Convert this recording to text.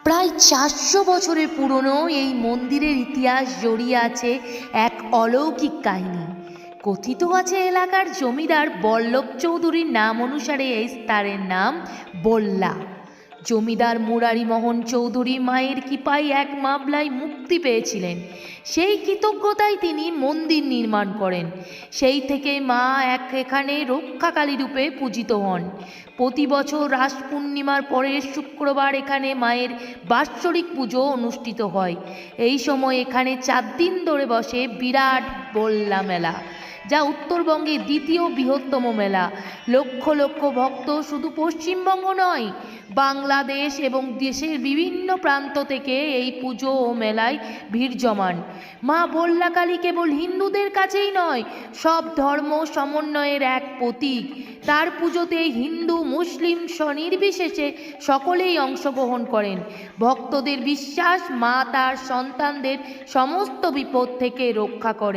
প্রায় 400 বছরের পুরনো এই মন্দিরের ইতিহাস জড়িয়ে আছে এক অলৌকিক কাহিনী। কথিত আছে এলাকার জমিদার বল্লভ চৌধুরীর নাম অনুসারে এই স্থানের নাম বল্লা। জমিদার মুরারিমোহন চৌধুরী মায়ের কৃপায় এক মামলায় মুক্তি পেয়েছিলেন। সেই কৃতজ্ঞতায় তিনি মন্দির নির্মাণ করেন। সেই থেকে মা এখানে রক্ষাকালী রূপে পূজিত হন। প্রতি বছর রাস পূর্ণিমার পরের শুক্রবার এখানে মায়ের বাৎসরিক পুজো অনুষ্ঠিত হয়। এই সময় এখানে 4 দিন ধরে বসে বিরাট বল্লা মেলা, যা উত্তরবঙ্গের দ্বিতীয় বৃহত্তম মেলা। লক্ষ লক্ষ ভক্ত শুধু পশ্চিমবঙ্গ নয়, বাংলাদেশ এবং দেশের বিভিন্ন প্রান্ত থেকে এই পুজো ও মেলায় ভিড় জমান। মা বল্লা কালী কেবল হিন্দুদের কাছেই নয়, সব ধর্ম সমন্বয়ের এক প্রতীক। তার পুজোতে হিন্দু মুসলিম স্বনির্বিশেষে সকলেই অংশগ্রহণ করেন। ভক্তদের বিশ্বাস, মা তার সন্তানদের সমস্ত বিপদ থেকে রক্ষা করেন।